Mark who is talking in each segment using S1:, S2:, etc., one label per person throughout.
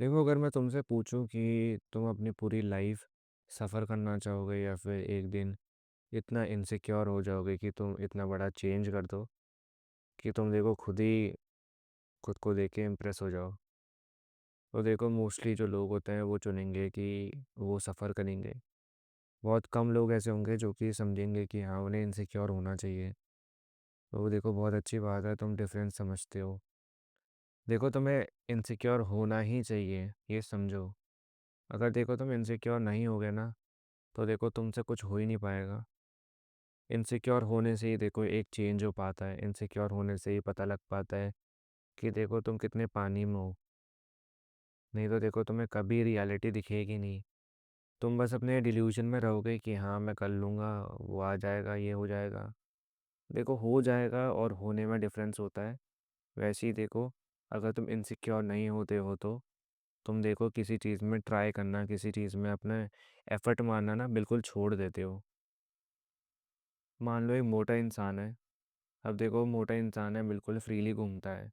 S1: देखो, अगर मैं तुमसे पूछूं कि तुम अपनी पूरी लाइफ सफ़र करना चाहोगे या फिर एक दिन इतना इनसिक्योर हो जाओगे कि तुम इतना बड़ा चेंज कर दो कि तुम देखो खुद ही खुद को देख के इम्प्रेस हो जाओ। तो देखो, मोस्टली जो लोग होते हैं वो चुनेंगे कि वो सफ़र करेंगे। बहुत कम लोग ऐसे होंगे जो कि समझेंगे कि हाँ, उन्हें इनसिक्योर होना चाहिए। तो वो देखो, बहुत अच्छी बात है, तुम डिफरेंस समझते हो। देखो, तुम्हें इनसिक्योर होना ही चाहिए, ये समझो। अगर देखो तुम इनसिक्योर नहीं होगे ना, तो देखो तुमसे कुछ हो ही नहीं पाएगा। इनसिक्योर होने से ही देखो एक चेंज हो पाता है। इनसिक्योर होने से ही पता लग पाता है कि देखो तुम कितने पानी में हो। नहीं तो देखो तुम्हें कभी रियलिटी दिखेगी नहीं। तुम बस अपने डिल्यूजन में रहोगे कि हाँ, मैं कर लूँगा, वो आ जाएगा, ये हो जाएगा। देखो, हो जाएगा और होने में डिफरेंस होता है। वैसे ही देखो, अगर तुम इनसिक्योर नहीं होते हो तो तुम देखो किसी चीज़ में ट्राई करना, किसी चीज़ में अपना एफर्ट मारना ना बिल्कुल छोड़ देते हो। मान लो एक मोटा इंसान है। अब देखो, मोटा इंसान है, बिल्कुल फ्रीली घूमता है।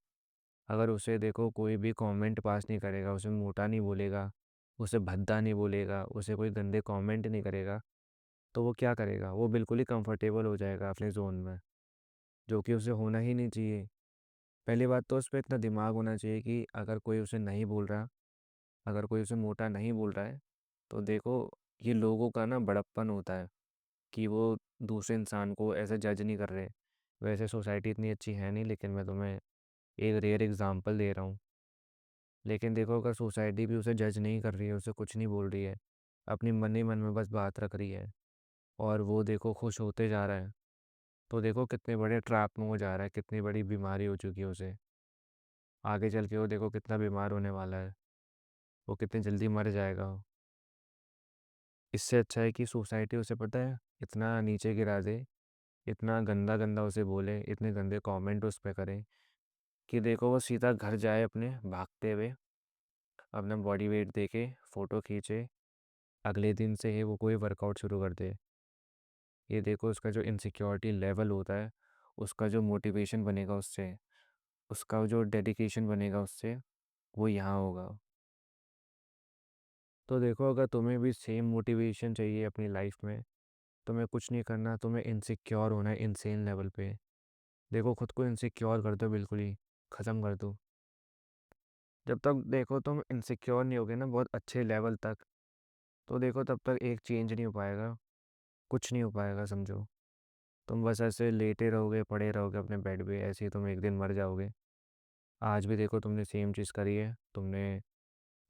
S1: अगर उसे देखो कोई भी कमेंट पास नहीं करेगा, उसे मोटा नहीं बोलेगा, उसे भद्दा नहीं बोलेगा, उसे कोई गंदे कमेंट नहीं करेगा, तो वो क्या करेगा? वो बिल्कुल ही कंफर्टेबल हो जाएगा अपने जोन में, जो कि उसे होना ही नहीं चाहिए। पहली बात तो उस पर इतना दिमाग होना चाहिए कि अगर कोई उसे नहीं बोल रहा, अगर कोई उसे मोटा नहीं बोल रहा है, तो देखो, ये लोगों का ना बड़प्पन होता है कि वो दूसरे इंसान को ऐसे जज नहीं कर रहे। वैसे सोसाइटी इतनी अच्छी है नहीं, लेकिन मैं तुम्हें एक रेयर एग्जांपल दे रहा हूँ। लेकिन देखो, अगर सोसाइटी भी उसे जज नहीं कर रही है, उसे कुछ नहीं बोल रही है, अपनी मन ही मन में बस बात रख रही है, और वो देखो खुश होते जा रहा है, तो देखो कितने बड़े ट्रैप में वो जा रहा है, कितनी बड़ी बीमारी हो चुकी है उसे। आगे चल के वो देखो कितना बीमार होने वाला है, वो कितनी जल्दी मर जाएगा। इससे अच्छा है कि सोसाइटी उसे, पता है, इतना नीचे गिरा दे, इतना गंदा गंदा उसे बोले, इतने गंदे कमेंट उस पर करें कि देखो वो सीधा घर जाए अपने भागते हुए, अपना बॉडी वेट देके फ़ोटो खींचे, अगले दिन से ही वो कोई वर्कआउट शुरू कर दे। ये देखो उसका जो इनसिक्योरिटी लेवल होता है, उसका जो मोटिवेशन बनेगा उससे, उसका जो डेडिकेशन बनेगा उससे, वो यहाँ होगा। तो देखो, अगर तुम्हें भी सेम मोटिवेशन चाहिए अपनी लाइफ में, तुम्हें कुछ नहीं करना, तुम्हें इनसिक्योर होना है इनसेन लेवल पे। देखो, खुद को इनसिक्योर कर दो, बिल्कुल ही ख़त्म कर दो। जब तक देखो तुम इनसिक्योर नहीं होगे ना बहुत अच्छे लेवल तक, तो देखो तब तक एक चेंज नहीं हो पाएगा, कुछ नहीं हो पाएगा, समझो। तुम बस ऐसे लेटे रहोगे, पड़े रहोगे अपने बेड पे, ऐसे ही तुम एक दिन मर जाओगे। आज भी देखो तुमने सेम चीज़ करी है, तुमने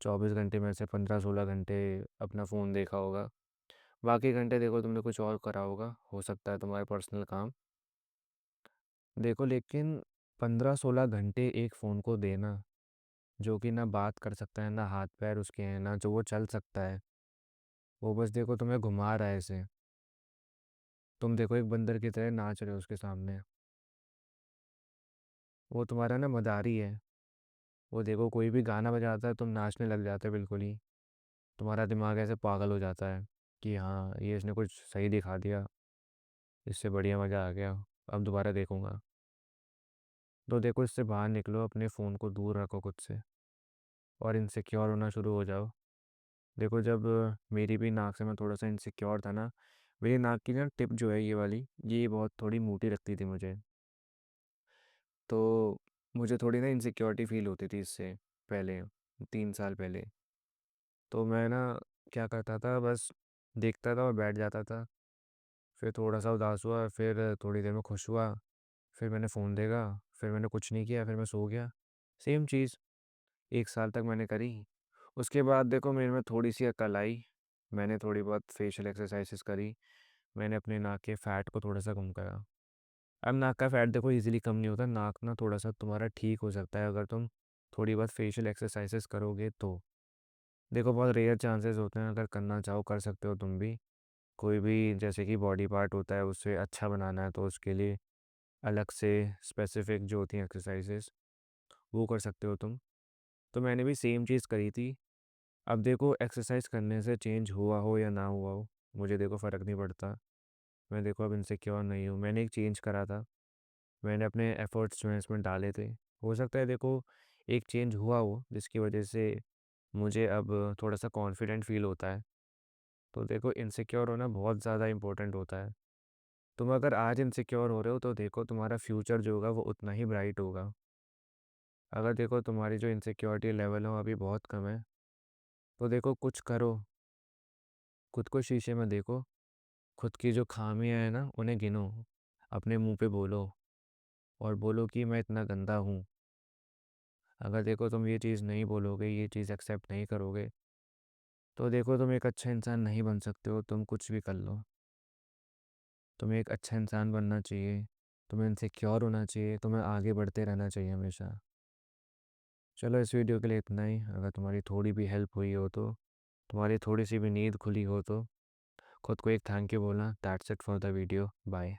S1: 24 घंटे में से 15-16 घंटे अपना फ़ोन देखा होगा। बाकी घंटे देखो तुमने कुछ और करा होगा, हो सकता है तुम्हारे पर्सनल काम। देखो, लेकिन 15-16 घंटे एक फ़ोन को देना, जो कि ना बात कर सकता है, ना हाथ पैर उसके हैं, ना जो वो चल सकता है, वो बस देखो तुम्हें घुमा रहा है ऐसे। तुम देखो एक बंदर की तरह नाच रहे हो उसके सामने। वो तुम्हारा ना मदारी है। वो देखो कोई भी गाना बजाता है, तुम नाचने लग जाते हो बिल्कुल ही। तुम्हारा दिमाग ऐसे पागल हो जाता है कि हाँ, ये इसने कुछ सही दिखा दिया, इससे बढ़िया मज़ा आ गया, अब दोबारा देखूंगा। तो देखो, इससे बाहर निकलो, अपने फ़ोन को दूर रखो खुद से, और इनसिक्योर होना शुरू हो जाओ। देखो, जब मेरी भी नाक से मैं थोड़ा सा इनसिक्योर था ना, मेरी नाक की ना टिप जो है ये वाली, ये बहुत थोड़ी मोटी लगती थी मुझे। तो मुझे थोड़ी ना इनसिक्योरिटी फील होती थी इससे पहले, 3 साल पहले। तो मैं ना क्या करता था, बस देखता था और बैठ जाता था। फिर थोड़ा सा उदास हुआ, फिर थोड़ी देर में खुश हुआ, फिर मैंने फ़ोन देखा, फिर मैंने कुछ नहीं किया, फिर मैं सो गया। सेम चीज़ 1 साल तक मैंने करी। उसके बाद देखो मेरे में थोड़ी सी अकल आई, मैंने थोड़ी बहुत फेशियल एक्सरसाइजेस करी, मैंने अपने नाक के फ़ैट को थोड़ा सा कम करा। अब नाक का फ़ैट देखो इजीली कम नहीं होता, नाक ना थोड़ा सा तुम्हारा ठीक हो सकता है अगर तुम थोड़ी बहुत फेशियल एक्सरसाइजेस करोगे तो। देखो, बहुत रेयर चांसेस होते हैं, अगर करना चाहो कर सकते हो तुम भी। कोई भी जैसे कि बॉडी पार्ट होता है उसे अच्छा बनाना है, तो उसके लिए अलग से स्पेसिफिक जो होती हैं एक्सरसाइजेस, वो कर सकते हो तुम। तो मैंने भी सेम चीज़ करी थी। अब देखो, एक्सरसाइज करने से चेंज हुआ हो या ना हुआ हो, मुझे देखो फ़र्क नहीं पड़ता। मैं देखो अब इनसिक्योर नहीं हूँ, मैंने एक चेंज करा था, मैंने अपने एफर्ट्स जो हैं इसमें डाले थे। हो सकता है देखो एक चेंज हुआ हो जिसकी वजह से मुझे अब थोड़ा-सा कॉन्फिडेंट फ़ील होता है। तो देखो इनसिक्योर होना बहुत ज़्यादा इम्पोर्टेंट होता है। तुम अगर आज इनसिक्योर हो रहे हो तो देखो तुम्हारा फ्यूचर जो होगा वो उतना ही ब्राइट होगा। अगर देखो तुम्हारी जो इनसिक्योरिटी लेवल है वो अभी बहुत कम है, तो देखो कुछ करो, खुद को शीशे में देखो, खुद की जो खामियाँ हैं ना उन्हें गिनो, अपने मुँह पे बोलो और बोलो कि मैं इतना गंदा हूँ। अगर देखो तुम ये चीज़ नहीं बोलोगे, ये चीज़ एक्सेप्ट नहीं करोगे, तो देखो तुम एक अच्छा इंसान नहीं बन सकते हो, तुम कुछ भी कर लो। तुम्हें एक अच्छा इंसान बनना चाहिए, तुम्हें इनसिक्योर होना चाहिए, तुम्हें आगे बढ़ते रहना चाहिए हमेशा। चलो इस वीडियो के लिए इतना ही। अगर तुम्हारी थोड़ी भी हेल्प हुई हो तो, तुम्हारी थोड़ी सी भी नींद खुली हो तो खुद को एक थैंक यू बोलना। That's it for the video. Bye.